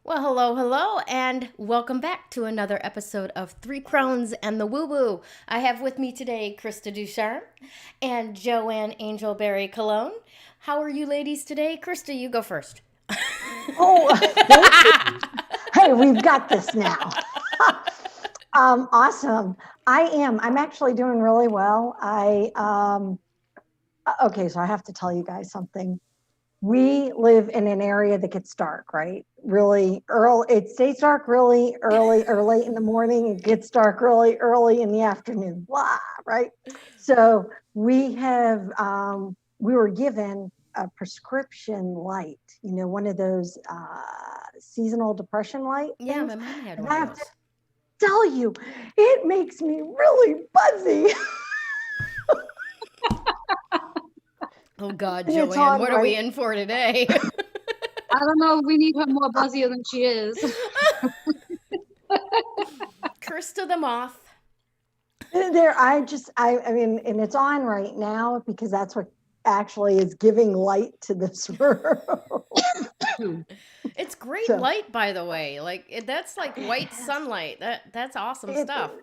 Well, hello, hello, and welcome back to another episode of Three Crones and the Woo Woo. I have with me today Krista Ducharme and Joanne Angel Barry Colon. How are you ladies today? Krista, you go first. Oh, thank you. Hey, we've got this now. Awesome. I'm actually doing really well. Okay, so I have to tell you guys something. We live in an area that gets dark, right? Really early. It stays dark really early or late in the morning. It gets dark really early in the afternoon. Blah, right? So we were given a prescription light, one of those seasonal depression light Yeah, things. my mom had And one I of have to those. tell you, it makes me really buzzy. Oh, God, And it's Joanne, on what are we right. in for today? I don't know. We need her more buzzier than she is. Krista the Moth. I mean, and it's on right now because that's what actually is giving light to this room. It's great So light, by the way. That's like it white is. sunlight. That's awesome It stuff. is.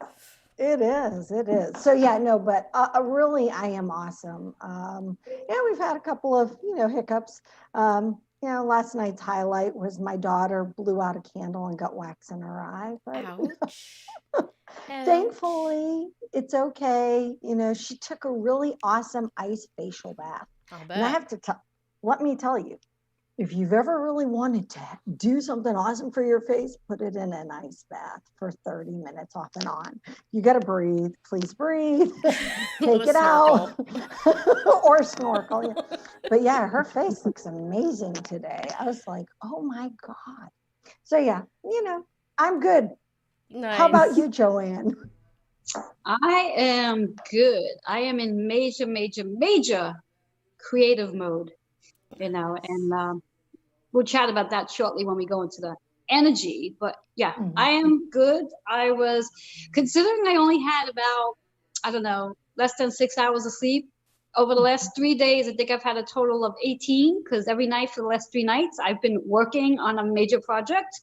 It is. It is. So yeah, no, but really, I am awesome. Yeah, we've had a couple of hiccups. Last night's highlight was my daughter blew out a candle and got wax in her eye, but Ouch. Ouch. thankfully it's okay. She took a really awesome ice facial bath, I'll and I bet. have to tell. Let me tell you, if you've ever really wanted to do something awesome for your face, put it in an ice bath for 30 minutes off and on. You got to breathe. Please breathe. Take it out. Snorkel. Or snorkel. Yeah. But yeah, her face looks amazing today. I was like, oh my God. So yeah, I'm good. How about Nice. you, Joanne? I am good. I am in major, major, major creative mode, and we'll chat about that shortly when we go into the energy. But yeah, Mhm. I am good. I was considering I only had about, I don't know, less than 6 hours of sleep. Over the last 3 days, I think I've had a total of 18 because every night for the last 3 nights, I've been working on a major project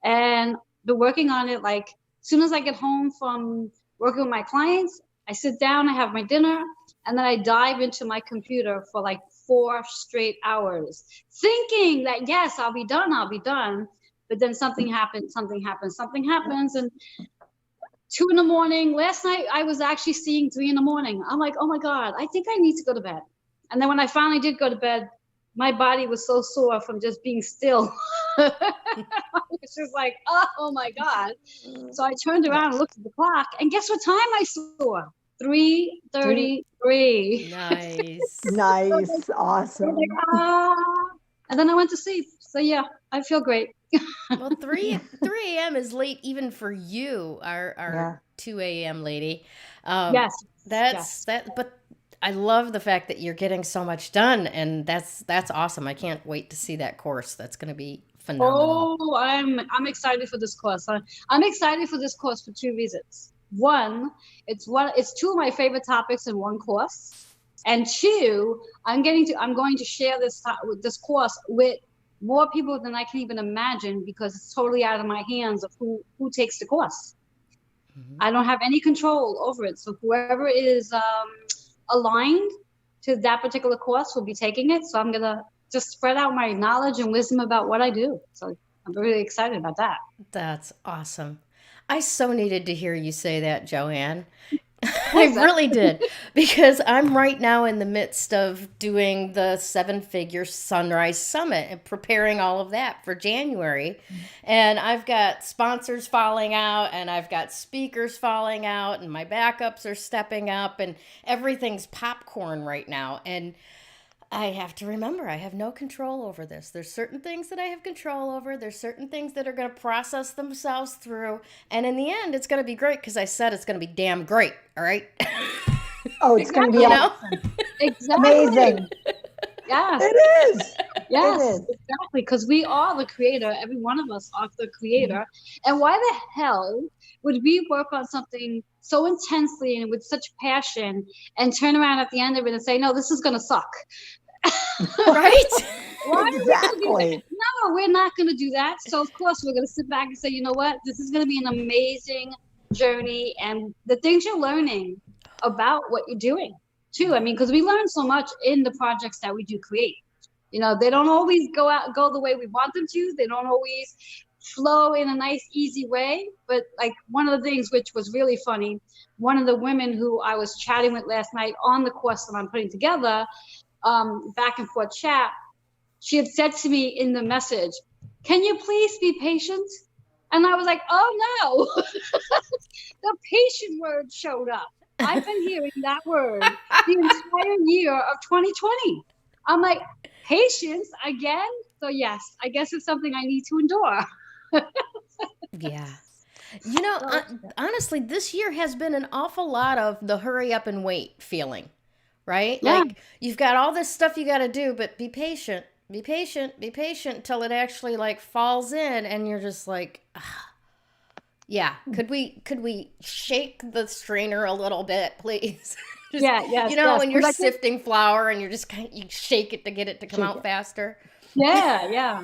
and been working on it. Like, as soon as I get home from working with my clients, I sit down, I have my dinner, and then I dive into my computer for like 4 straight hours, thinking that yes, I'll be done. But then something happens, something happens, and 2 in the morning. Last night I was actually seeing 3 in the morning. I'm like, oh my God, I think I need to go to bed. And then when I finally did go to bed, my body was so sore from just being still. It's just like, oh my God. So I turned Yeah. around and looked at the clock, and guess what time I saw? Three. 3:33. Nice. Nice. I was like, Awesome. ah. And then I went to sleep. So yeah, I feel great. Well, 3 a.m. is late even for you, our Yeah. 2 a.m. lady. Um, Yes, that's yes. that. But I love the fact that you're getting so much done, and that's awesome. I can't wait to see that course. That's going to be phenomenal. Oh, I'm excited for this course. I'm excited for this course for two reasons. It's two of my favorite topics in one course, and two, I'm going to share this course with more people than I can even imagine because it's totally out of my hands of who takes the course. Mhm. I don't have any control over it. So whoever is aligned to that particular course will be taking it. So I'm gonna just spread out my knowledge and wisdom about what I do. So I'm really excited about that. That's awesome. I so needed to hear you say that, Joanne. I What's that? really did because I'm right now in the midst of doing the seven figure Sunrise Summit and preparing all of that for January. And I've got sponsors falling out and I've got speakers falling out and my backups are stepping up and everything's popcorn right now. And I have to remember I have no control over this. There's certain things that I have control over. There's certain things that are going to process themselves through. And in the end, it's going to be great because I said it's going to be damn great. All right. Oh, it's going to be You Exactly. know? awesome. Exactly. Amazing. Yes. It is. It Yes, is. exactly. Because we are the creator. Every one of us are the creator. And why the hell would we work on something so intensely and with such passion and turn around at the end of it and say, no, this is going to suck? Right? Why are we going to do that? Exactly. no, we're not going to do that. So of course we're going to sit back and say, you know what, this is going to be an amazing journey, and the things you're learning about what you're doing too. I mean, because we learn so much in the projects that we do create. You know, they don't always go the way we want them to. They don't always flow in a nice, easy way. But like one of the things which was really funny, one of the women who I was chatting with last night on the course that I'm putting together, back and forth chat, she had said to me in the message, "Can you please be patient?" And I was like, oh no, the patient word showed up. I've been hearing that word the entire year of 2020. I'm like, patience again? So yes, I guess it's something I need to endure. Yeah. You know, honestly, this year has been an awful lot of the hurry up and wait feeling, right? Yeah. Like you've got all this stuff you got to do, but be patient, be patient, be patient till it actually like falls in, and you're just like, ah. Yeah. Could we shake the strainer a little bit, please? Just, Yes. you know, yes. when you're Like, sifting flour and you're just you shake it to get it to come out faster. yeah.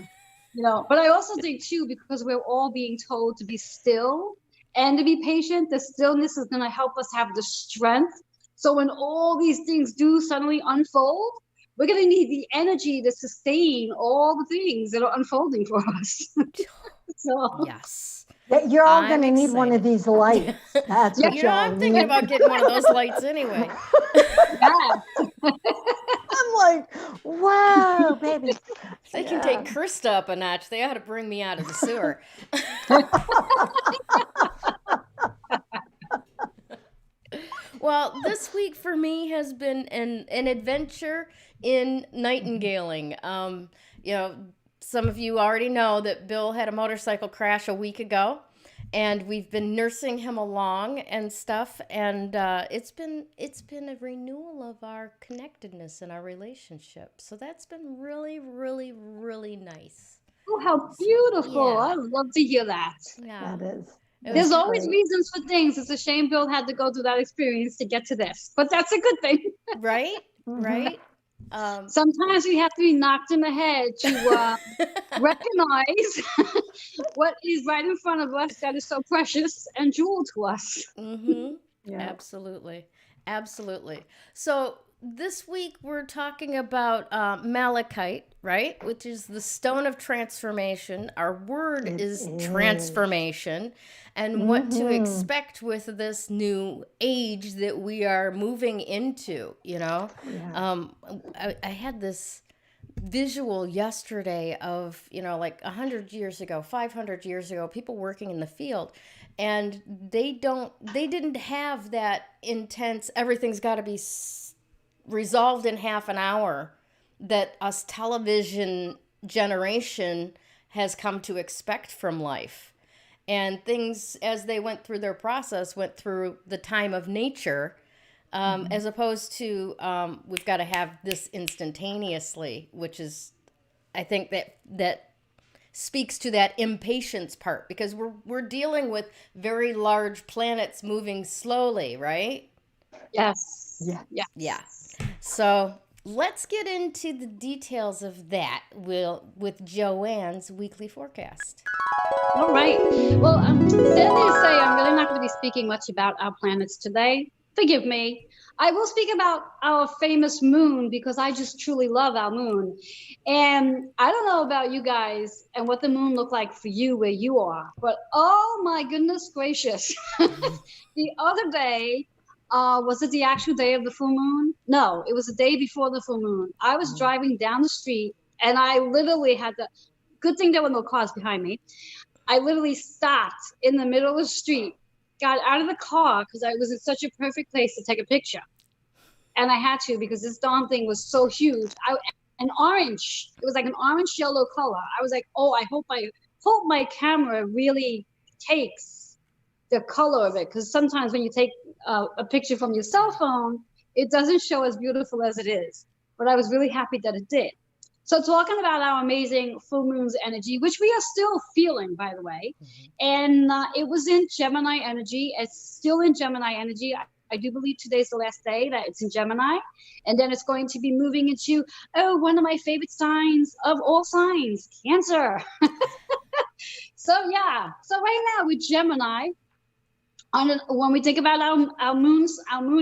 You know, but I also think too, because we're all being told to be still and to be patient, the stillness is going to help us have the strength. So when all these things do suddenly unfold, we're going to need the energy to sustain all the things that are unfolding for us. So Yes. You're all I'm going to need one of excited. these lights. That's what You know, y'all I'm thinking need. about getting one of those lights anyway. yeah. I'm like, whoa, baby. If they can take Krista up a notch, they ought to bring me out of the sewer. Well, this week for me has been an adventure in nightingaling. You know, some of you already know that Bill had a motorcycle crash a week ago, and we've been nursing him along and stuff. And it's been a renewal of our connectedness and our relationship. So that's been really, really, really nice. Oh, how beautiful. Yeah. I would love to hear that. Yeah. That is. There's always great. reasons for things. It's a shame Bill had to go through that experience to get to this, but that's a good thing. Right? Mhm. Right? Sometimes we have to be knocked in the head to recognize what is right in front of us that is so precious and jewel to us. Mm-hmm. Yeah. Absolutely. Absolutely. So this week we're talking about Malachite, right? Which is the stone of transformation. Our word is transformation, and what to expect with this new age that we are moving into, you know? Yeah. I had this visual yesterday of, you know, like 100 years ago, 500 years ago, people working in the field, and they didn't have that intense, everything's got to be resolved in half an hour that us television generation has come to expect from life. And things, as they went through their process, went through the time of nature, as opposed to we've got to have this instantaneously, which is, I think that speaks to that impatience part, because we're dealing with very large planets moving slowly, right? Yes. Yeah. Yeah. So let's get into the details of that with Joanne's weekly forecast. All right. Well, sadly to say, I'm really not going to be speaking much about our planets today. Forgive me. I will speak about our famous moon because I just truly love our moon. And I don't know about you guys and what the moon looked like for you where you are, but oh my goodness gracious. The other day, was it the actual day of the full moon? No, it was the day before the full moon. I was driving down the street and I literally had good thing there were no cars behind me. I literally stopped in the middle of the street, got out of the car because I was in such a perfect place to take a picture. And I had to because this darn thing was so huge. An orange, it was like an orange yellow color. I was like, oh, I hope my camera really takes the color of it. Because sometimes when you take a picture from your cell phone, it doesn't show as beautiful as it is. But I was really happy that it did. So talking about our amazing full moon's energy, which we are still feeling, by the way, and it was in Gemini energy. It's still in Gemini energy. I do believe today's the last day that it's in Gemini. And then it's going to be moving into, one of my favorite signs of all signs, Cancer. So yeah, so right now with Gemini, when we think about our moon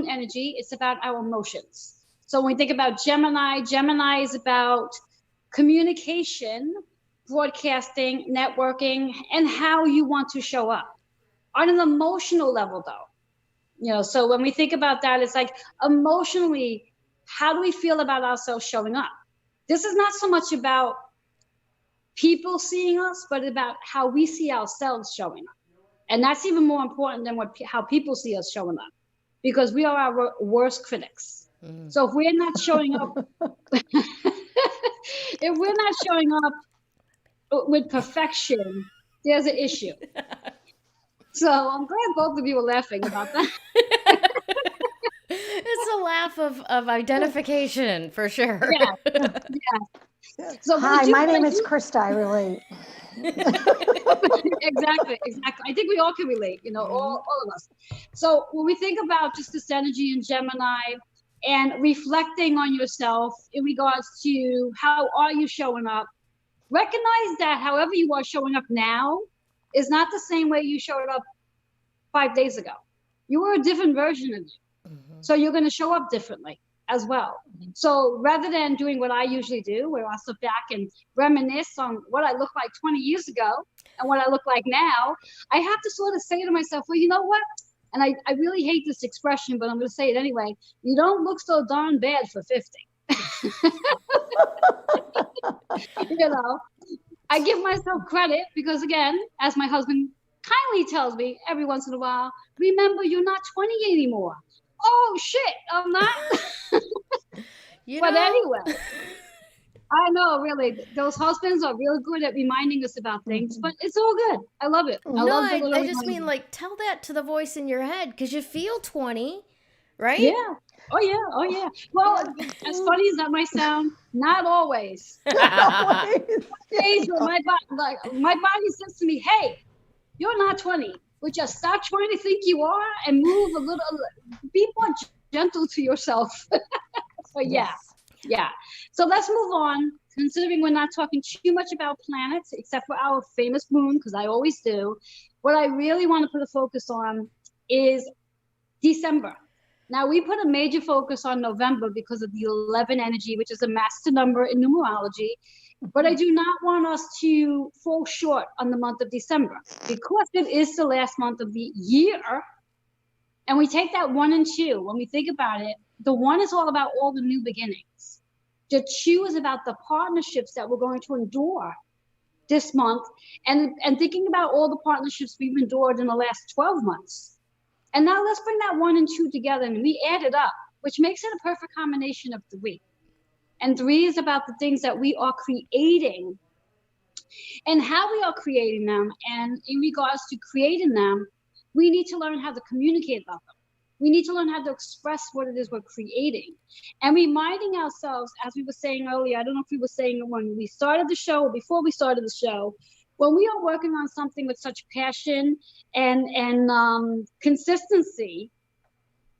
energy, it's about our emotions. So when we think about Gemini, Gemini is about communication, broadcasting, networking, and how you want to show up on an emotional level, though. So when we think about that, it's like emotionally, how do we feel about ourselves showing up? This is not so much about people seeing us, but about how we see ourselves showing up. And that's even more important than how people see us showing up, because we are our worst critics. So if we're not showing up, if we're not showing up with perfection, there's an issue. So I'm glad both of you are laughing about that. It's a laugh of identification for sure. Yeah. So Hi, my name is Krista. I relate. Exactly. I think we all can relate, all of us. So when we think about just this energy in Gemini and reflecting on yourself in regards to how are you showing up, recognize that however you are showing up now is not the same way you showed up 5 days ago. You were a different version of you. So you're going to show up differently as well. So rather than doing what I usually do, where I sit back and reminisce on what I looked like 20 years ago and what I look like now, I have to sort of say to myself, well, you know what? And I really hate this expression, but I'm going to say it anyway. You don't look so darn bad for 50. I give myself credit because, again, as my husband kindly tells me every once in a while, remember, you're not 20 anymore. Oh, shit, I'm not. But anyway, I know, really, those husbands are real good at reminding us about things, but it's all good. I love it. I just mean, like, tell that to the voice in your head, because you feel 20, right? Yeah. Oh, yeah. Well, as funny as that might sound, not always. Days where my body says to me, hey, you're not 20. But just stop trying to think you are and move a little, be more gentle to yourself. But yeah. So let's move on, considering we're not talking too much about planets, except for our famous moon, because I always do. What I really want to put a focus on is December. Now, we put a major focus on November because of the 11 energy, which is a master number in numerology. But I do not want us to fall short on the month of December, because it is the last month of the year. And we take that 1 and 2. When we think about it, the 1 is all about all the new beginnings. The 2 is about the partnerships that we're going to endure this month, and thinking about all the partnerships we've endured in the last 12 months. And now let's bring that 1 and 2 together, and we add it up, which makes it a perfect combination of 3. And 3 is about the things that we are creating and how we are creating them. And in regards to creating them, we need to learn how to communicate about them. We need to learn how to express what it is we're creating. And reminding ourselves, as we were saying earlier, I don't know if we were saying it when we started the show or before we started the show, when we are working on something with such passion and consistency,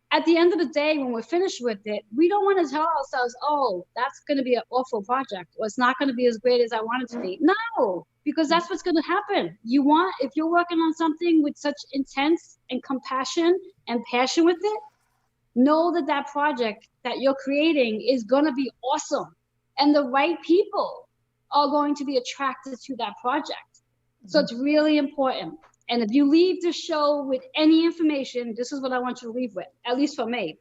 at the end of the day, when we're finished with it, we don't want to tell ourselves, oh, that's going to be an awful project, or it's not going to be as great as I want it to be. No, because that's what's going to happen. If you're working on something with such intense and compassion and passion with it, know that that project that you're creating is going to be awesome. And the right people are going to be attracted to that project. So it's really important. And if you leave the show with any information, this is what I want you to leave with, at least for me.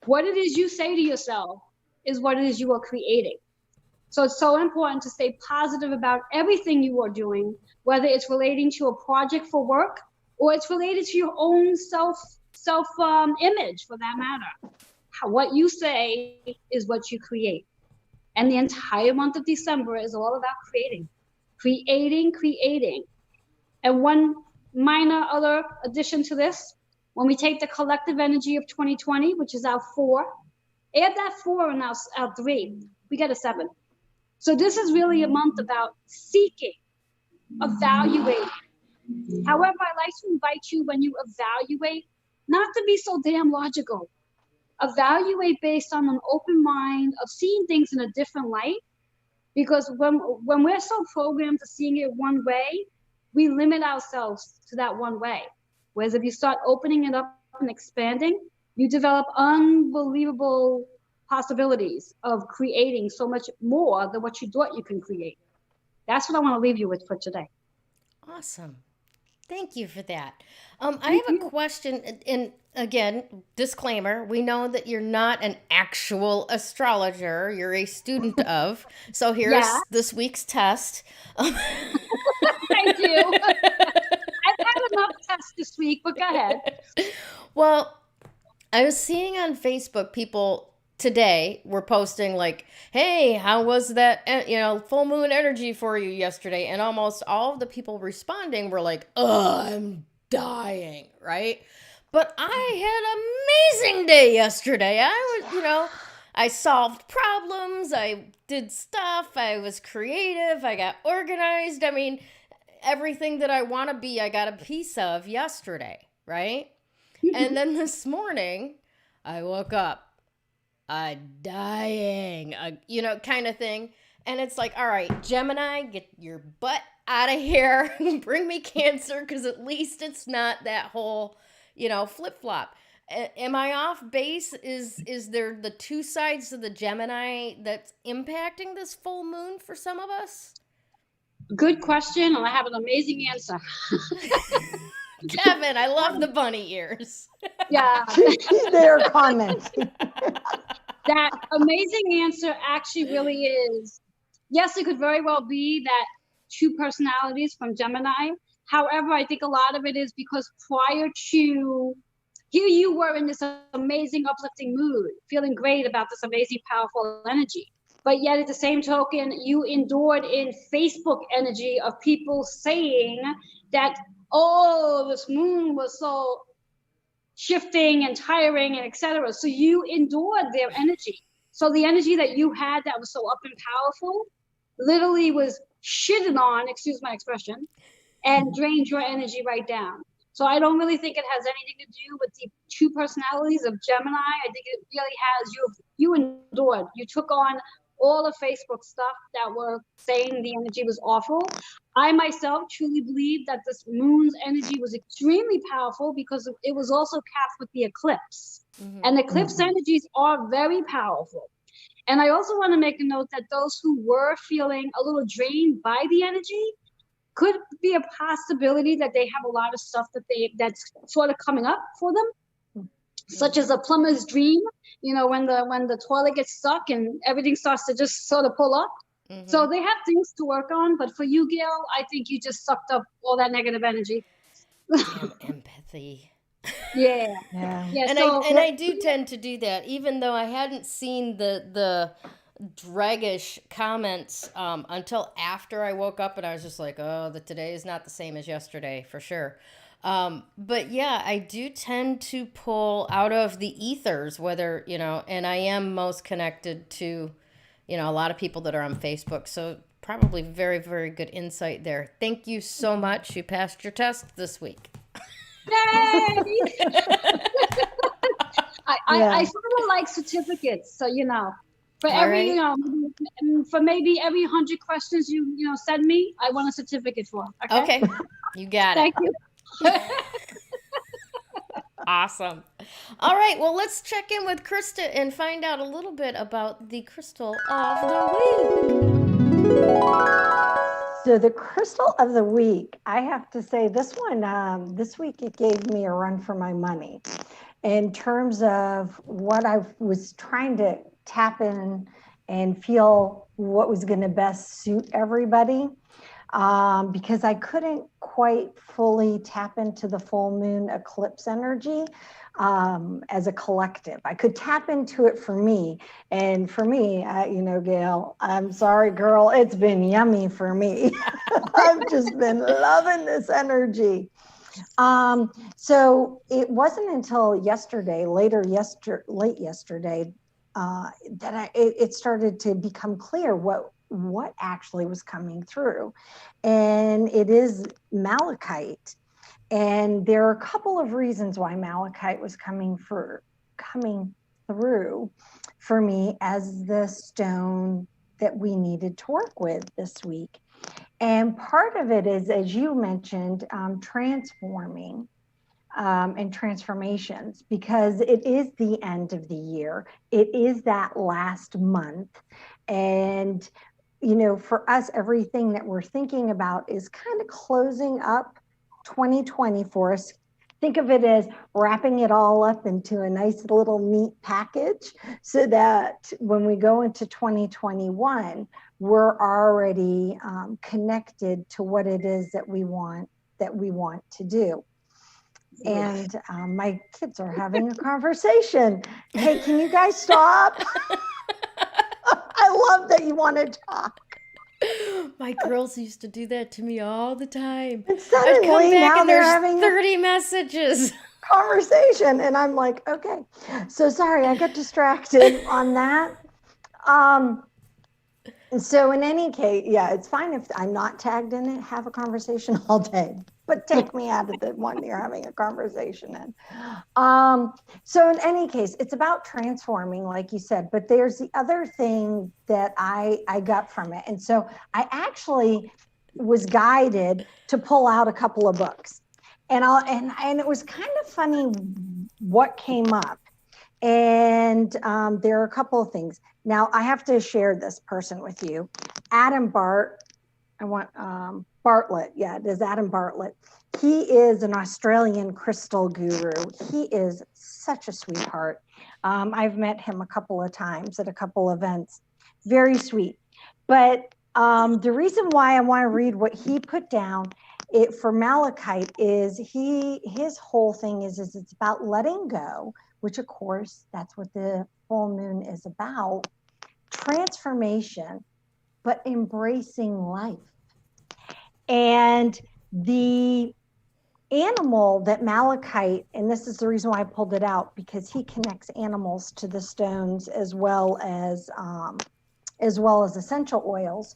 What it is you say to yourself is what it is you are creating. So it's so important to stay positive about everything you are doing, whether it's relating to a project for work or it's related to your own self image, for that matter. What you say is what you create. And the entire month of December is all about creating. And one minor other addition to this, when we take the collective energy of 2020, which is our 4, add that 4 and our 3, we get a 7. So this is really a month about seeking, evaluating. However, I like to invite you, when you evaluate, not to be so damn logical. Evaluate based on an open mind of seeing things in a different light. Because when we're so programmed to seeing it one way, we limit ourselves to that one way. Whereas if you start opening it up and expanding, you develop unbelievable possibilities of creating so much more than what you thought you can create. That's what I want to leave you with for today. Awesome. Thank you for that. I Thank have a you. question, and again, disclaimer, we know that you're not an actual astrologer, you're a student of. So Yeah, here's this week's test. I do. I've had enough tests this week, but go ahead. Well, I was seeing on Facebook people today were posting like, "Hey, how was that, full moon energy for you yesterday?" And almost all of the people responding were like, "Oh, I'm dying," right? But I had an amazing day yesterday. I solved problems, I did stuff, I was creative, I got organized. I mean, everything that I want to be, I got a piece of yesterday, right? And then this morning, I woke up, dying, kind of thing. And it's like, all right, Gemini, get your butt out of here. Bring me Cancer, because at least it's not that whole, flip flop. Am I off base? Is there the two sides of the Gemini that's impacting this full moon for some of us? Good question, and I have an amazing answer. Kevin, I love the bunny ears. Yeah, Their comments. that amazing answer actually really is. Yes, it could very well be that two personalities from Gemini. However, I think a lot of it is because prior to here you were in this amazing uplifting mood, feeling great about this amazing powerful energy. But yet at the same token, you endured in Facebook energy of people saying that, oh, this moon was so shifting and tiring and etc. So you endured their energy. So the energy that you had that was so up and powerful literally was shitted on, excuse my expression, and drained your energy right down. So I don't really think it has anything to do with the two personalities of Gemini. I think it really has you endured. You took on all the Facebook stuff that were saying the energy was awful. I myself truly believe that this moon's energy was extremely powerful because it was also capped with the eclipse. Mm-hmm. And eclipse energies are very powerful. And I also want to make a note that those who were feeling a little drained by the energy could be a possibility that they have a lot of stuff that's sort of coming up for them. Such as a plumber's dream, when the toilet gets stuck and everything starts to just sort of pull up. Mm-hmm. So they have things to work on. But for you, Gayle, I think you just sucked up all that negative energy. Damn empathy. Yeah. And I do tend to do that, even though I hadn't seen the draggish comments until after I woke up, and I was just like, oh, today is not the same as yesterday for sure. But yeah, I do tend to pull out of the ethers, whether, and I am most connected to, a lot of people that are on Facebook. So probably very, very good insight there. Thank you so much. You passed your test this week. Yay! I sort of like certificates. So, for every, for maybe every 100 questions you send me, I want a certificate for. Okay. You got it. Thank you. Awesome. All right, well, let's check in with Krista and find out a little bit about the crystal of the week. So the crystal of the week, I have to say this one, this week it gave me a run for my money in terms of what I was trying to tap in and feel what was going to best suit everybody. Because I couldn't quite fully tap into the full moon eclipse energy as a collective. I could tap into it for me. And for me, Gayle, I'm sorry, girl, it's been yummy for me. I've just been loving this energy. So it wasn't until late yesterday, that it started to become clear what actually was coming through. And it is Malachite. And there are a couple of reasons why Malachite was coming through for me as the stone that we needed to work with this week. And part of it is, as you mentioned, transforming and transformations, because it is the end of the year. It is that last month. And, you know, for us, everything that we're thinking about is kind of closing up 2020 for us. Think of it as wrapping it all up into a nice little neat package so that when we go into 2021, we're already connected to what it is that we want to do. And my kids are having a conversation. Hey, can you guys stop? I love that you want to talk. My girls used to do that to me all the time. And I'd come suddenly back now and they're there's having 30 messages. conversation, and I'm like, okay, so sorry, I got distracted on that. So in any case, yeah, it's fine if I'm not tagged in it, have a conversation all day, but take me out of the one you're having a conversation in. So in any case, it's about transforming, like you said, but there's the other thing that I got from it. And so I actually was guided to pull out a couple of books, and it was kind of funny what came up. And there are a couple of things. Now I have to share this person with you. Adam Bartlett. Yeah, it is Adam Bartlett. He is an Australian crystal guru. He is such a sweetheart. I've met him a couple of times at a couple events. Very sweet. But the reason why I want to read what he put down for Malachite is his whole thing is it's about letting go, which of course that's what the full moon is about, transformation, but embracing life. And the animal that Malachite, and this is the reason why I pulled it out, because he connects animals to the stones as well as essential oils.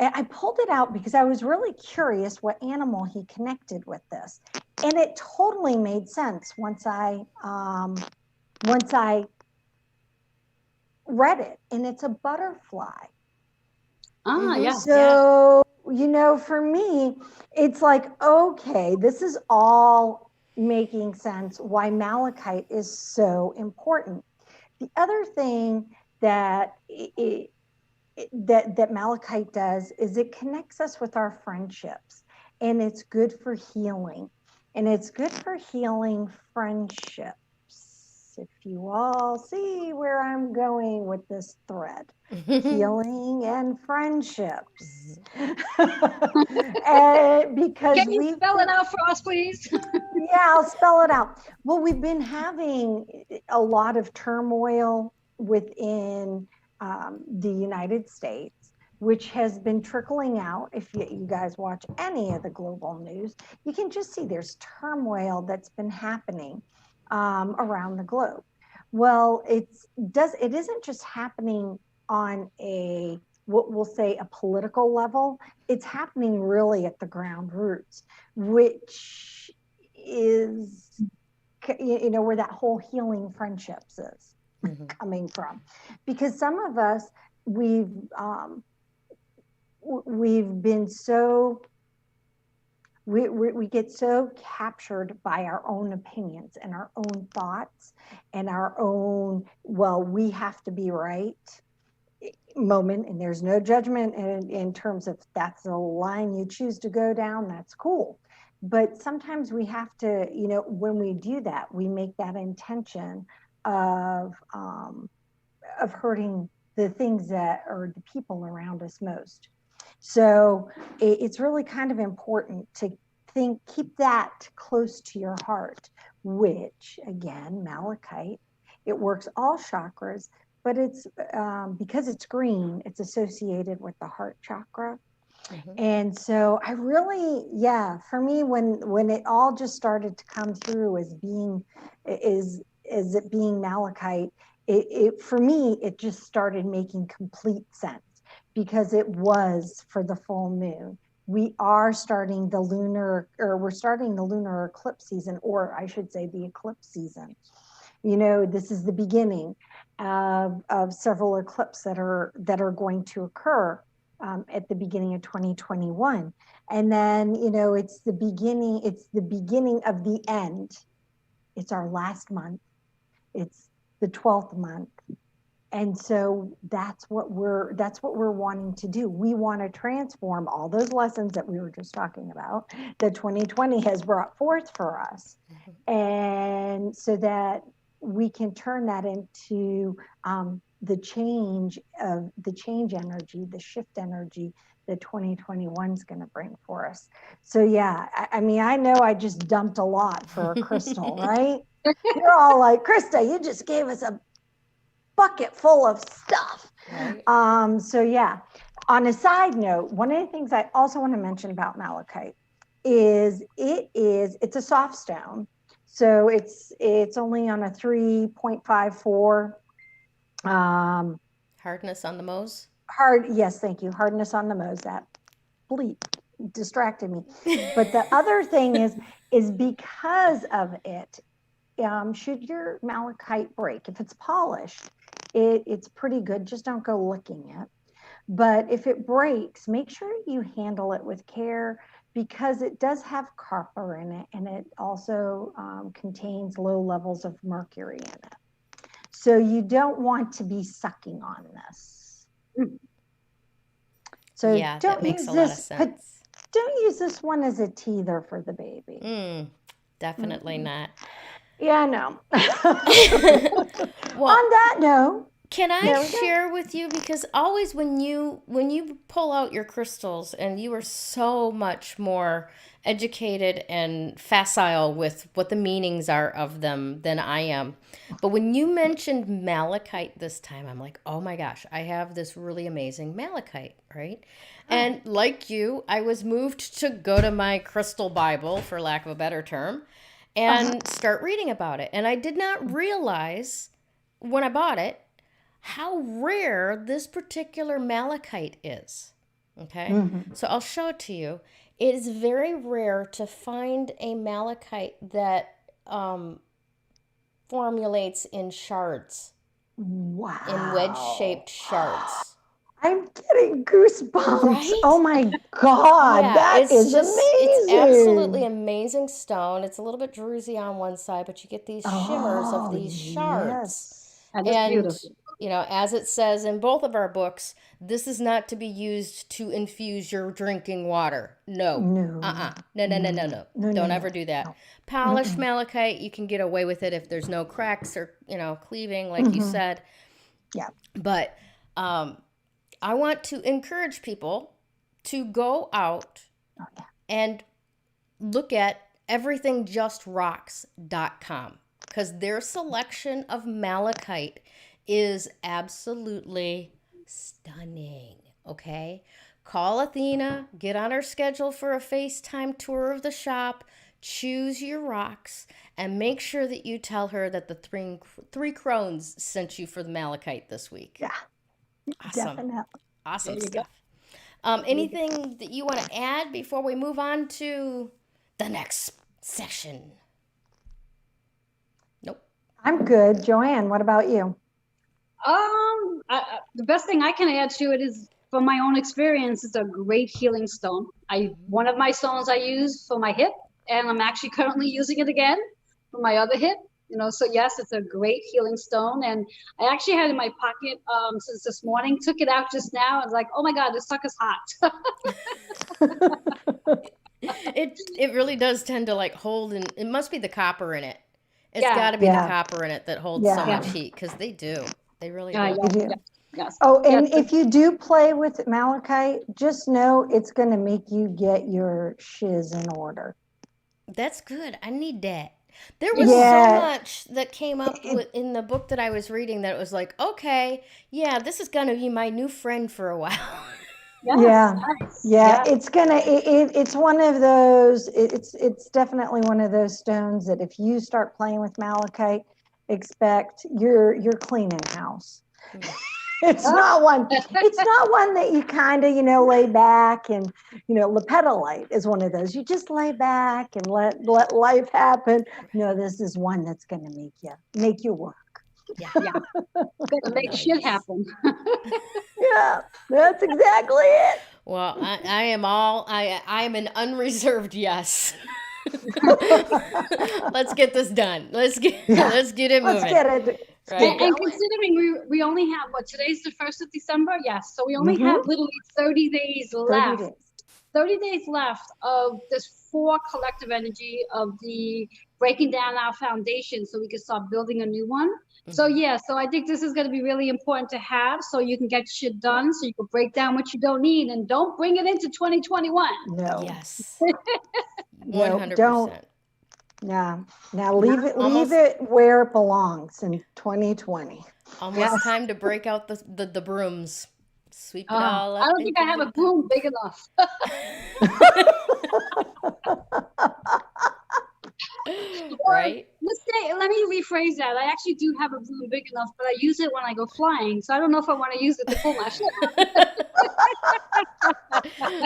And I pulled it out because I was really curious what animal he connected with this. And it totally made sense once I read it. And it's a butterfly. Yeah. So, you know, for me, it's like, okay, this is all making sense why Malachite is so important. The other thing that that Malachite does is it connects us with our friendships, and it's good for healing, and it's good for healing friendships. If you all see where I'm going with this thread, healing and friendships. And because Can you spell it out for us, please? yeah, I'll spell it out. Well, we've been having a lot of turmoil within the United States, which has been trickling out. If you guys watch any of the global news, you can just see there's turmoil that's been happening around the globe. Well, it isn't just happening on what we'll say a political level. It's happening really at the ground roots, which is, you know, where that whole healing friendships is coming from. Because some of us, we've been so, we get so captured by our own opinions and our own thoughts and our own, well, we have to be right moment. And there's no judgment in terms of that's the line you choose to go down, that's cool. But sometimes we have to, you know, when we do that, we make that intention of hurting the things that are the people around us most. So it's really kind of important to keep that close to your heart, which again, Malachite, it works all chakras, but it's because it's green, it's associated with the heart chakra. And so I really, for me, when it all just started to come through as it being Malachite, it for me, it just started making complete sense because it was for the full moon. we are starting the lunar, or we're starting the lunar eclipse season, or I should say the eclipse season. You know, this is the beginning of several eclipses that are going to occur at the beginning of 2021. And then, you know, it's the beginning of the end. It's our last month. It's the 12th month. And so that's what we're wanting to do. We want to transform all those lessons that we were just talking about that 2020 has brought forth for us. And so that we can turn that into the change energy, the shift energy that 2021 is going to bring for us. So yeah, I mean, I know I just dumped a lot for Krystal, right? You're all like, Krista, you just gave us a bucket full of stuff. Right. So yeah, on a side note, one of the things I also want to mention about malachite is it's a soft stone. So it's only on a 3.54 Hardness on the Mohs. yes, thank you. Hardness on the Mohs. That bleep distracted me. But the other thing is because of it, should your malachite break, if it's polished, it's pretty good. Just don't go licking it. But if it breaks, make sure you handle it with care, because it does have copper in it, and it also contains low levels of mercury in it. So you don't want to be sucking on this. So yeah, that makes a lot of sense. Don't use this one as a teether for the baby. Definitely not. Yeah, I know. Well, on that note, can I share with you, because always when you pull out your crystals, and you are so much more educated and facile with what the meanings are of them than I am. But when you mentioned malachite this time, I'm like, oh my gosh, I have this really amazing malachite, right? And like you, I was moved to go to my crystal Bible, for lack of a better term, and start reading about it. And I did not realize when I bought it how rare this particular malachite is. Okay? So I'll show it to you. It is very rare to find a malachite that formulates in shards. Wow. In wedge-shaped shards. I'm getting goosebumps. Right? Oh my God, Yeah, that it's is just, amazing. it's absolutely amazing stone. It's a little bit druzy on one side, but you get these shimmers of these shards. Yes. And it's And, beautiful. you know, as it says in both of our books, this is not to be used to infuse your drinking water. No. No. No. Don't ever do that. No. Polished malachite, you can get away with it if there's no cracks or, you know, cleaving, like you said. Yeah. But I want to encourage people to go out and look at everythingjustrocks.com, because their selection of malachite is absolutely stunning. Okay? Call Athena, get on her schedule for a FaceTime tour of the shop, choose your rocks, and make sure that you tell her that the three Crones sent you for the malachite this week. Yeah. Awesome. Definitely. Awesome stuff. Anything that you want to add before we move on to the next session? Nope. I'm good. Joanne, what about you? The best thing I can add to it is, from my own experience, it's a great healing stone. One of my stones I use for my hip, and I'm actually currently using it again for my other hip. You know, so yes, it's a great healing stone, and I actually had it in my pocket since this morning. Took it out just now. I was like, oh my God, this sucker's hot. It really does tend to like hold, and it must be the copper in it. It's got to be the copper in it that holds so much heat, because they do. They really do. Yes. Oh, and if you do play with malachite, just know it's going to make you get your shiz in order. That's good. I need that. There was so much that came up in the book that I was reading that it was like, okay, yeah, this is going to be my new friend for a while. It's gonna. It's one of those. It's definitely one of those stones that if you start playing with malachite, expect you're cleaning house. It's not one. It's not one that you kind of, lay back and, Lepidolite is one of those. You just lay back and let life happen. No, this is one that's going to make you work. Yeah. Gonna make shit happen. Yeah, that's exactly it. Well, I am an unreserved yes. Let's get this done. Let's get it moving. Let's get it. Right. And considering we only have today's the 1st of December, yes. So we only have literally 30 days left. 30 days. 30 days left of this 4 collective energy of the breaking down our foundation so we can start building a new one. So so I think this is going to be really important to have so you can get shit done, so you can break down what you don't need and don't bring it into 2021. No. Yes. 100%. No, don't. Yeah. Now leave it where it belongs in 2020. Almost time to break out the brooms. Sweep it all up. I don't think I have a broom big enough. Right? Let me rephrase that. I actually do have a broom big enough, but I use it when I go flying. So I don't know if I want to use it to pull my shit.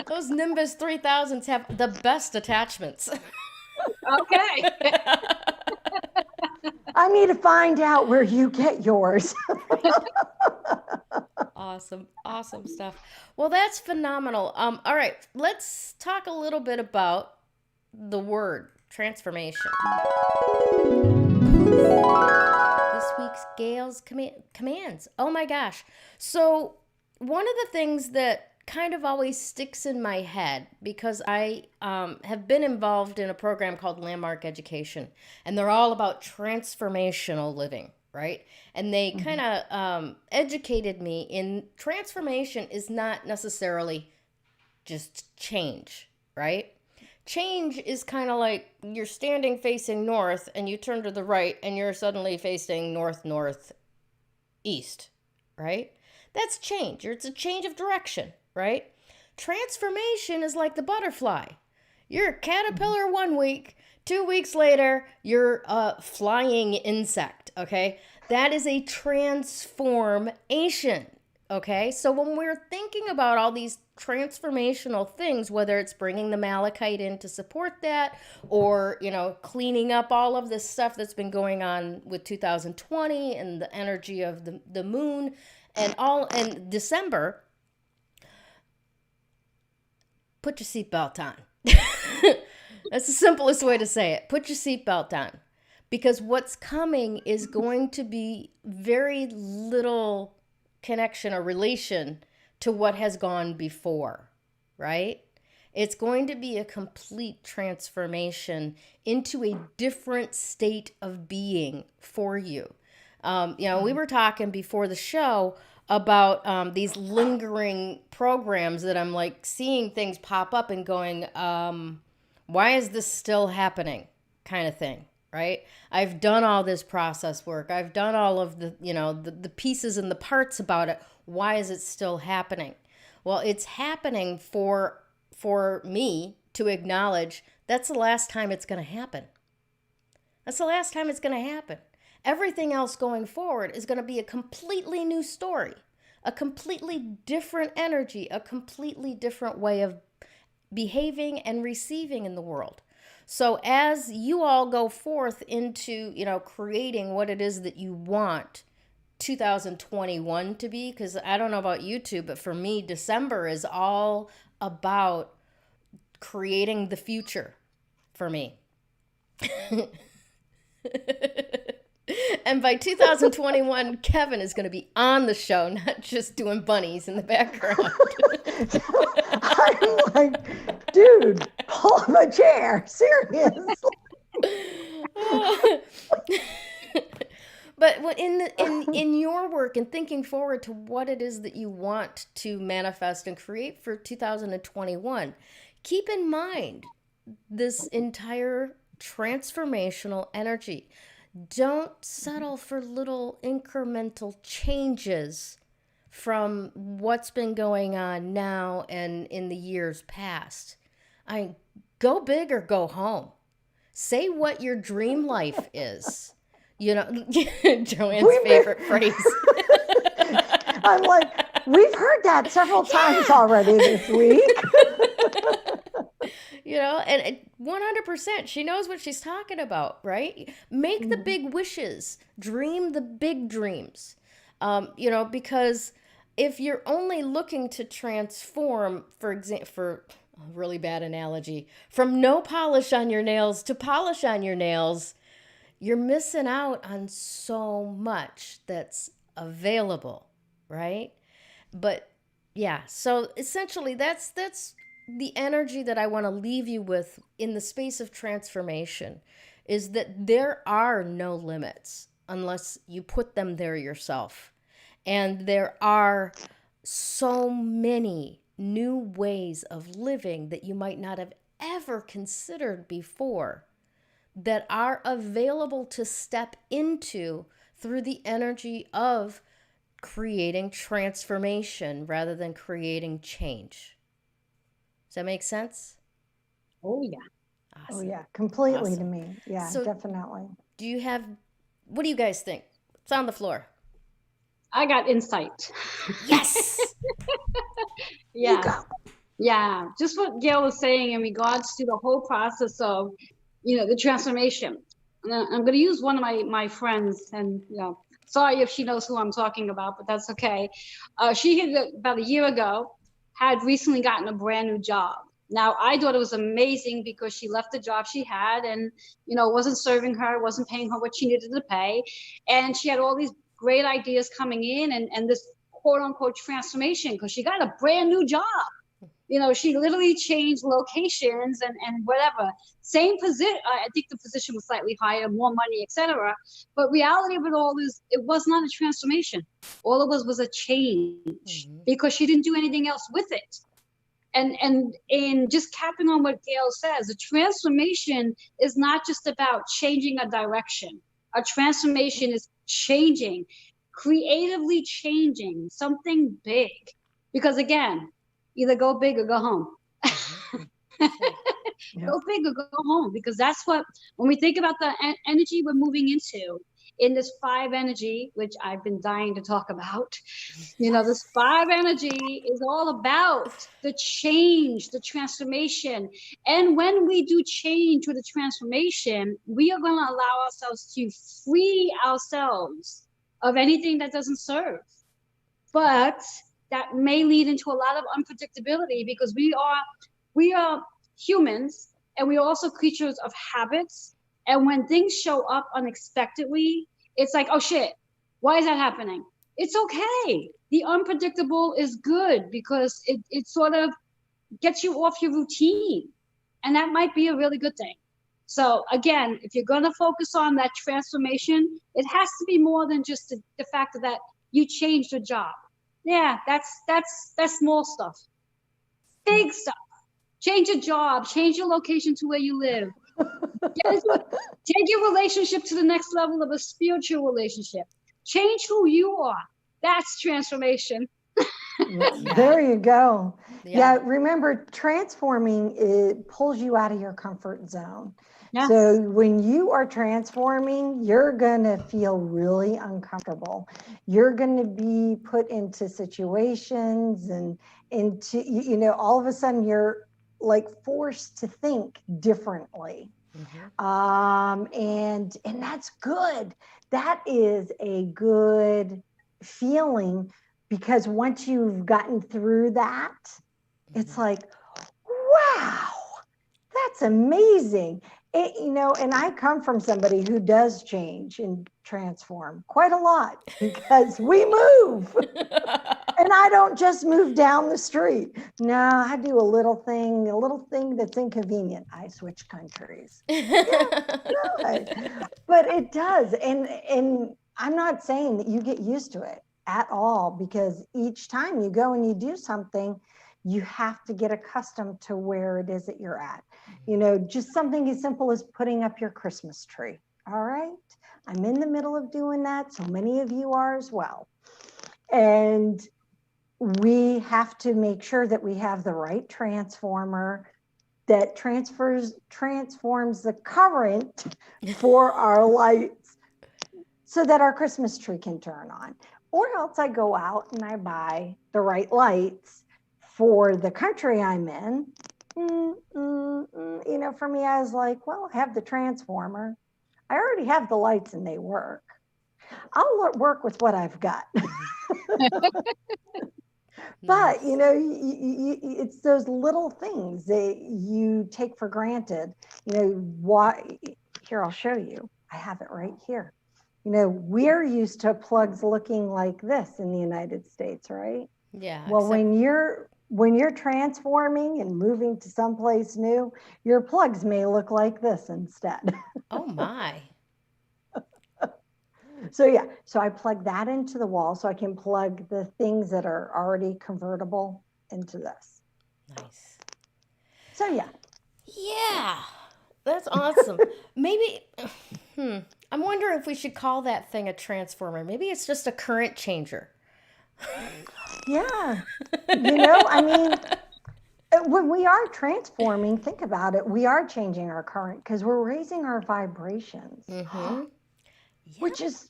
Those Nimbus 3000s have the best attachments. Okay. I need to find out where you get yours. Awesome stuff. Well, that's phenomenal. All right, let's talk a little bit about the word transformation. This week's Gayle's commands. Oh my gosh. So one of the things that kind of always sticks in my head, because I have been involved in a program called Landmark Education, and they're all about transformational living, right? And they kind of educated me in transformation is not necessarily just change, right? Change is kind of like you're standing facing north and you turn to the right and you're suddenly facing northeast, right? That's change. It's a change of direction, right? Transformation is like the butterfly. You're a caterpillar 1 week, 2 weeks later, you're a flying insect, okay? That is a transformation, okay? So when we're thinking about all these transformational things, whether it's bringing the Malachite in to support that or, cleaning up all of this stuff that's been going on with 2020 and the energy of the moon and December, put your seatbelt on. That's the simplest way to say it. Put your seatbelt on. Because what's coming is going to be very little connection or relation to what has gone before, right? It's going to be a complete transformation into a different state of being for you. We were talking before the show about these lingering programs that I'm like seeing things pop up and going, why is this still happening kind of thing, right? I've done all this process work. I've done all of the pieces and the parts about it. Why is it still happening? Well, it's happening for me to acknowledge that's the last time it's going to happen. That's the last time it's going to happen. Everything else going forward is going to be a completely new story, a completely different energy, a completely different way of behaving and receiving in the world. So as you all go forth into, creating what it is that you want 2021 to be, because I don't know about you two, but for me, December is all about creating the future for me. And by 2021, Kevin is going to be on the show, not just doing bunnies in the background. I'm like, dude, pull up a chair. Seriously. But in your work and thinking forward to what it is that you want to manifest and create for 2021, keep in mind this entire transformational energy. Don't settle for little incremental changes from what's been going on now and in the years past. Go big or go home. Say what your dream life is. Joanne's favorite phrase. I'm like, we've heard that several times already this week. And 100%, she knows what she's talking about, right? Make the big wishes, dream the big dreams, because if you're only looking to transform, for example, for a really bad analogy, from no polish on your nails to polish on your nails, you're missing out on so much that's available, right? But yeah, so essentially that's the energy that I want to leave you with in the space of transformation, is that there are no limits unless you put them there yourself. And there are so many new ways of living that you might not have ever considered before that are available to step into through the energy of creating transformation rather than creating change. Does that make sense? Oh yeah. Oh Awesome. yeah, completely to Awesome. me. Yeah, So definitely. what do you guys think? It's on the floor. I got insight. Yes. You Yeah. go. Yeah. Just what Gail was saying in regards to the whole process of, the transformation. And I'm going to use one of my friends, and sorry if she knows who I'm talking about, but that's okay. She had, about a year ago, had recently gotten a brand new job. Now, I thought it was amazing because she left the job she had and, wasn't serving her, wasn't paying her what she needed to pay. And she had all these great ideas coming in and this quote unquote transformation because she got a brand new job. She literally changed locations and whatever. Same position. I think the position was slightly higher, more money, etc. But reality of it all is it was not a transformation. All it was a change because she didn't do anything else with it. And just capping on what Gail says, a transformation is not just about changing a direction. A transformation is changing, creatively changing something big. Because again, either go big or go home. Go big or go home, because that's what, when we think about the energy we're moving into in this 5 energy, which I've been dying to talk about, this 5 energy is all about the change, the transformation. And when we do change with the transformation, we are going to allow ourselves to free ourselves of anything that doesn't serve. But that may lead into a lot of unpredictability because we are humans, and we are also creatures of habits. And when things show up unexpectedly, it's like, oh shit, why is that happening? It's okay. The unpredictable is good because it sort of gets you off your routine. And that might be a really good thing. So again, if you're going to focus on that transformation, it has to be more than just the fact that you changed your job. Yeah, that's small stuff. Big stuff. Change your job, change your location to where you live. Take your relationship to the next level of a spiritual relationship. Change who you are. That's transformation. There you go. Yeah. Remember, transforming, it pulls you out of your comfort zone. Yes. So when you are transforming, you're going to feel really uncomfortable. You're going to be put into situations and into, all of a sudden you're like forced to think differently. And that's good. That is a good feeling, because once you've gotten through that, it's like, wow, that's amazing. And I come from somebody who does change and transform quite a lot because we move. And I don't just move down the street. No, I do a little thing that's inconvenient. I switch countries. Yeah, but it does. And I'm not saying that you get used to it at all, because each time you go and you do something, you have to get accustomed to where it is that you're at. Just something as simple as putting up your Christmas tree. All right. I'm in the middle of doing that. So many of you are as well. And we have to make sure that we have the right transformer that transforms the current for our lights so that our Christmas tree can turn on. Or else I go out and I buy the right lights for the country I'm in. For me, I was like, well, I have the transformer. I already have the lights and they work. I'll work with what I've got. But, Nice. it's those little things that you take for granted. Why? Here, I'll show you. I have it right here. We're used to plugs looking like this in the United States, right? Yeah. Well, Except, when you're transforming and moving to someplace new, your plugs may look like this instead. oh my. So I plug that into the wall so I can plug the things that are already convertible into this. Nice. So yeah. Yeah. That's awesome. Maybe, I'm wondering if we should call that thing a transformer. Maybe it's just a current changer. Yeah. When we are transforming, think about it, we are changing our current because we're raising our vibrations, which is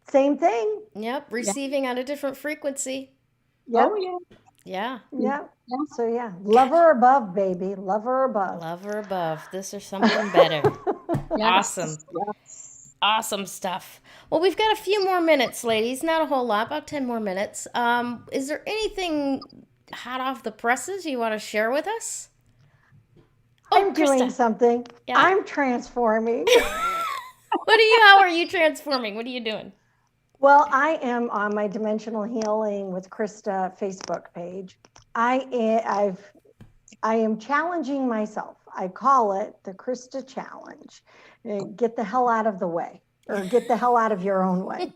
same thing. Yep. Receiving on a different frequency. Yep. Oh yeah. Yeah. Yeah. Yeah. So yeah, love her above, baby. Love her above. Love or above. This or something better. Yes. Awesome. Yes. Awesome stuff. Well, we've got a few more minutes, ladies. Not a whole lot, about 10 more minutes. Is there anything hot off the presses you want to share with us? Oh, I'm doing Krista. something. Yeah. I'm transforming. How are you transforming? What are you doing? Well, I am on my Dimensional Healing with Krista Facebook page. I am challenging myself. I call it the Krista Challenge. Get the hell out of the way, or get the hell out of your own way.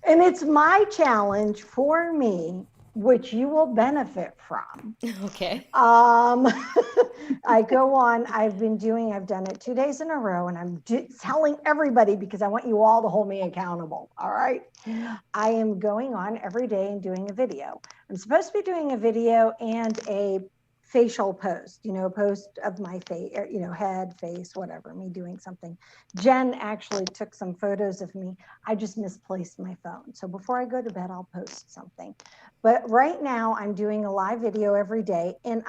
And it's my challenge for me, which you will benefit from. Okay. I go on, I've done it 2 days in a row, and I'm telling everybody because I want you all to hold me accountable. All right. I am going on every day and doing a video. I'm supposed to be doing a video and a facial post, post of my face, head, face, whatever, me doing something. Jen actually took some photos of me. I just misplaced my phone. So before I go to bed, I'll post something. But right now I'm doing a live video every day. And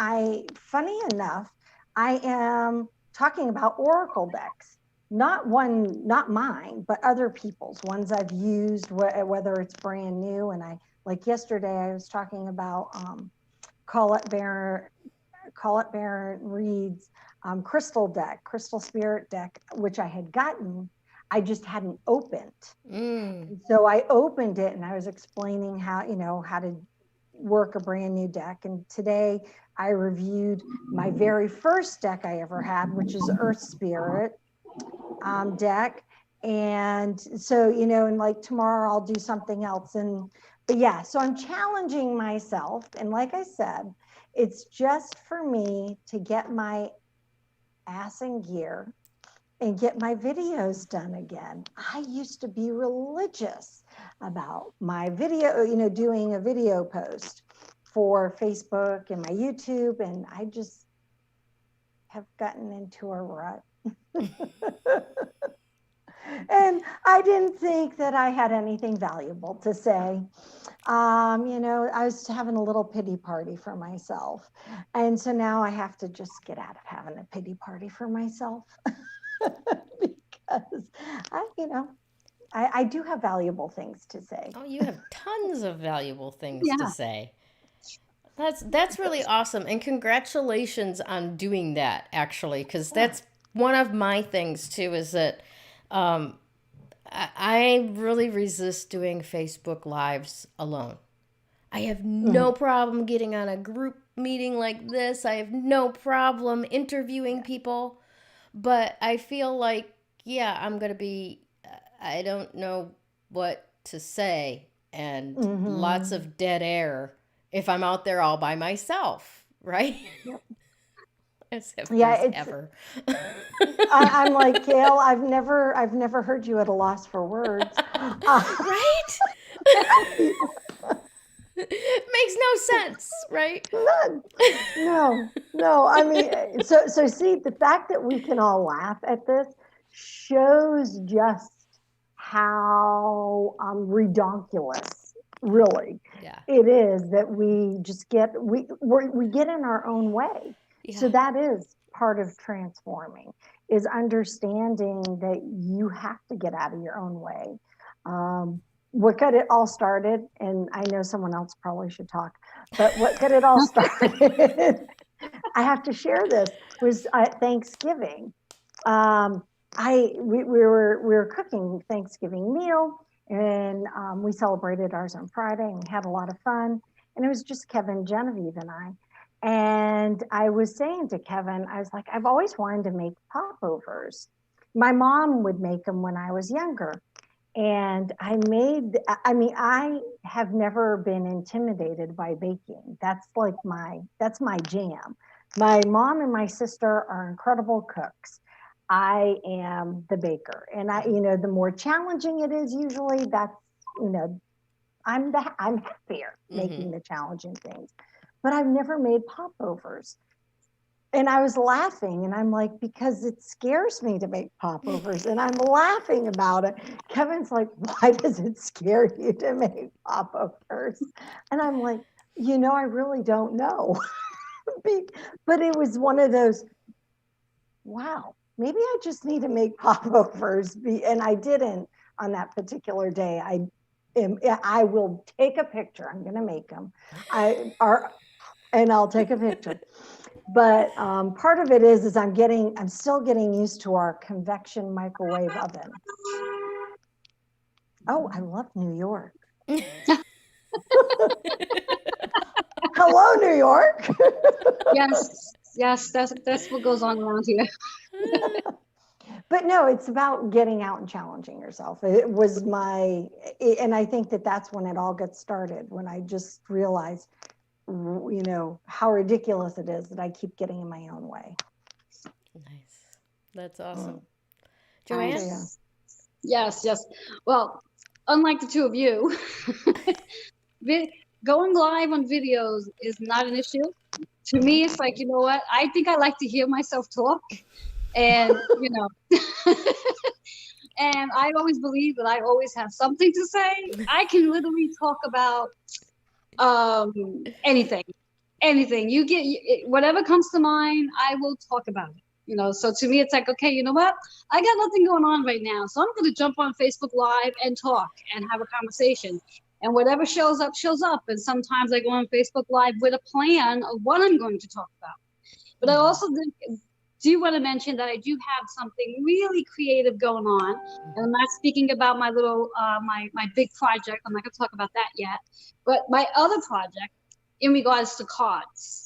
funny enough, I am talking about Oracle decks, not mine, but other people's, ones I've used, whether it's brand new. And like yesterday, I was talking about Colette Baron Reed's Krystal deck, Krystal Spirit deck, which I had gotten, I just hadn't opened. So I opened it and I was explaining how to work a brand new deck. And today I reviewed my very first deck I ever had, which is Earth Spirit deck. And so, and like tomorrow I'll do something else. But yeah, so I'm challenging myself. And like I said, it's just for me to get my ass in gear and get my videos done again. I used to be religious about my video, doing a video post for Facebook and my YouTube, and I just have gotten into a rut. And I didn't think that I had anything valuable to say. I was having a little pity party for myself. And so now I have to just get out of having a pity party for myself because I do have valuable things to say. Oh, you have tons of valuable things to Yeah. say. That's really awesome. And congratulations on doing that, actually, because that's one of my things too, is that I really resist doing Facebook Lives alone. I have no problem getting on a group meeting like this. I have no problem interviewing people. But I feel like, I'm going to be, I don't know what to say, and lots of dead air if I'm out there all by myself, right? Yep. As if Yeah, there's ever. I'm like, Gayle, I've never heard you at a loss for words. Right? Makes no sense, right? None. No. I mean, so see, the fact that we can all laugh at this shows just how redonkulous, really, Yeah. it is that we just we get in our own way. So Yeah. that is part of transforming, is understanding that you have to get out of your own way. What got it all started, and I know someone else probably should talk, but what got it all started, I have to share this, was Thanksgiving. We were cooking Thanksgiving meal, and we celebrated ours on Friday, and we had a lot of fun. And it was just Kevin, Genevieve, and I. And I was saying to Kevin, I was like, I've always wanted to make popovers. My mom would make them when I was younger. And I have never been intimidated by baking. That's my jam. My mom and my sister are incredible cooks. I am the baker. And the more challenging it is, usually you know, I'm happier making the challenging things. But I've never made popovers. And I was laughing, and I'm like, because it scares me to make popovers, and I'm laughing about it. Kevin's like, why does it scare you to make popovers? And I'm like, I really don't know. But it was one of those, wow, maybe I just need to make popovers. And I didn't on that particular day. I will take a picture. I'm going to make them. And I'll take a picture. But part of it is I'm still getting used to our convection microwave oven. Oh, I love New York. Hello, New York. Yes, that's what goes on around here. But no, it's about getting out and challenging yourself. It was and I think that's when it all got started, when I just realized, how ridiculous it is that I keep getting in my own way. Nice. That's awesome. Joanne? Yes. Well, unlike the two of you, going live on videos is not an issue. To me, it's like, you know what? I think I like to hear myself talk. And, and I always believe that I always have something to say. I can literally talk about anything. You get whatever comes to mind, I will talk about it. So to me, it's like, okay, you know what? I got nothing going on right now. So I'm going to jump on Facebook Live and talk and have a conversation. And whatever shows up, shows up. And sometimes I go on Facebook Live with a plan of what I'm going to talk about. But I also do want to mention that I do have something really creative going on. And I'm not speaking about my little, my big project. I'm not going to talk about that yet. But my other project in regards to cards,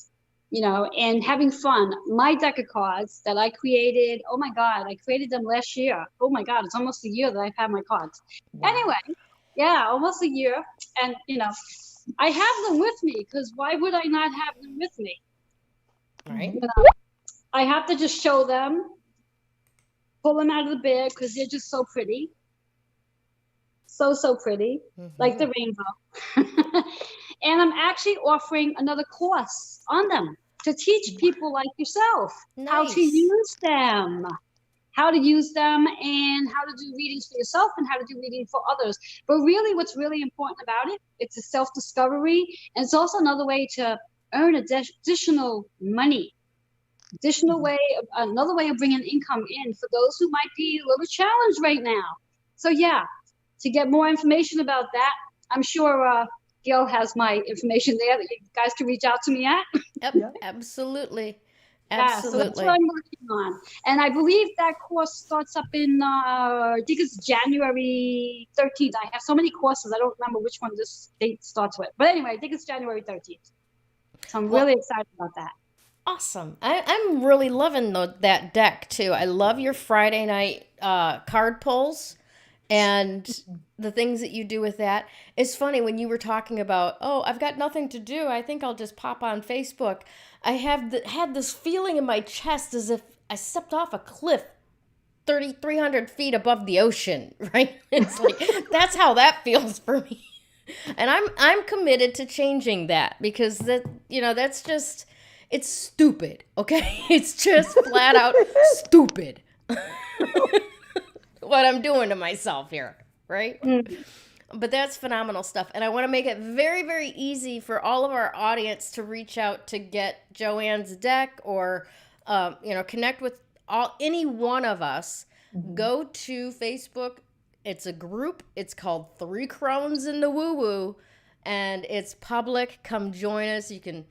and having fun. My deck of cards that I created, oh my God, I created them last year. Oh my God, it's almost a year that I've had my cards. Wow. Anyway, yeah, almost a year. And, I have them with me, because why would I not have them with me? Right. I have to just show them, pull them out of the bag, because they're just so pretty. So pretty, like the rainbow. And I'm actually offering another course on them to teach people like yourself how to use them. How to use them, and how to do readings for yourself, and how to do reading for others. But really, what's really important about it's a self-discovery, and it's also another way to earn additional money. Another way of bringing income in for those who might be a little challenged right now. So yeah, to get more information about that, I'm sure Gayle has my information there that you guys can reach out to me at. Yep, absolutely. Yeah, so that's what I'm working on. And I believe that course starts up in, I think it's January 13th. I have so many courses, I don't remember which one this date starts with. But anyway, I think it's January 13th. So I'm really excited about that. Awesome. I'm really loving that deck, too. I love your Friday night card pulls and the things that you do with that. It's funny when you were talking about, I've got nothing to do. I think I'll just pop on Facebook. I had this feeling in my chest as if I stepped off a cliff 300 feet above the ocean, right? It's like, that's how that feels for me. And I'm committed to changing that, because that's just, it's stupid, okay? It's just flat out stupid. What I'm doing to myself here. right? Mm. But that's phenomenal stuff. And I want to make it very, very easy for all of our audience to reach out to get Joanne's deck or, connect with any one of us. Go to Facebook. It's a group. It's called Three Crones in the Woo Woo. And it's public. Come join us. You can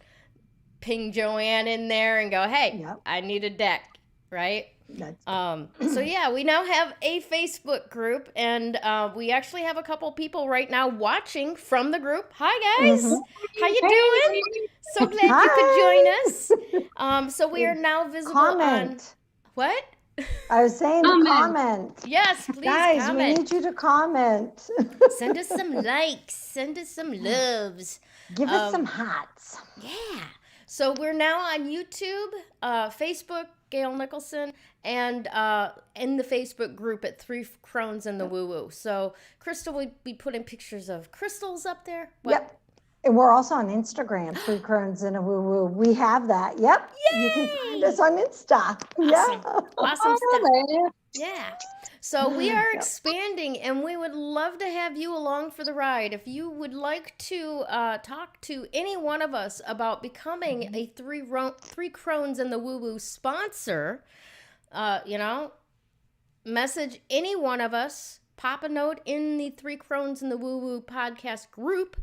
ping Joanne in there and go, hey, Yep. I need a deck, right? That's So yeah, we now have a Facebook group, and we actually have a couple people right now watching from the group. Hi guys, how you doing? So glad you could join us. So we are now visible on comment. what? I was saying Comment. comment. Yes, please Guys, we comment. need you to comment. Send us some likes. Send us some loves. Give us some hearts. Yeah. So we're now on YouTube, Facebook, Gayle Nicholson, and in the Facebook group at Three Crones in the Woo Woo. So Krystal will be putting pictures of crystals up there. What? Yep. And we're also on Instagram, Three Crones and a Woo Woo. We have that. Yep. You can find us on Insta. Yeah. Awesome stuff. Oh, Yeah. So we are expanding, and we would love to have you along for the ride. If you would like to talk to any one of us about becoming a Three Crones in the Woo Woo sponsor, message any one of us, pop a note in the Three Crones in the Woo Woo podcast group,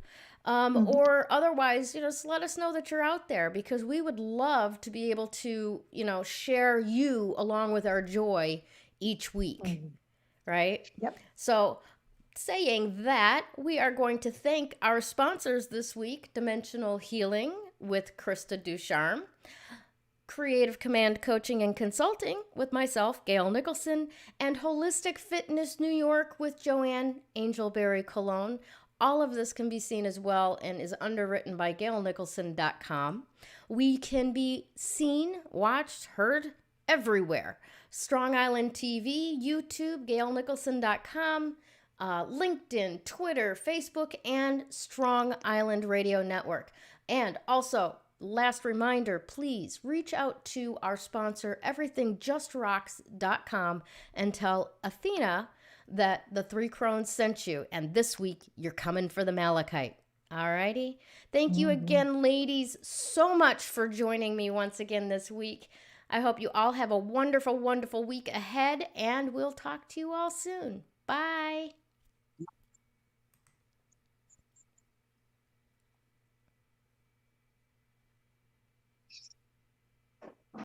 or otherwise, just let us know that you're out there, because we would love to be able to, share you along with our joy each week, right? Yep. So saying that, we are going to thank our sponsors this week, Dimensional Healing with Krista Ducharme, Creative Command Coaching and Consulting with myself, Gayle Nicholson, and Holistic Fitness New York with Joanne Angel Barry Colon. All of this can be seen as well and is underwritten by GayleNicholson.com. We can be seen, watched, heard everywhere. Strong Island TV, YouTube, GayleNicholson.com, LinkedIn, Twitter, Facebook, and Strong Island Radio Network. And also, last reminder, please reach out to our sponsor, EverythingJustRocks.com, and tell Athena that the Three Crones sent you, and this week you're coming for the Malachite. Alrighty? Thank you again, ladies, so much for joining me once again this week. I hope you all have a wonderful, wonderful week ahead, and we'll talk to you all soon. Bye.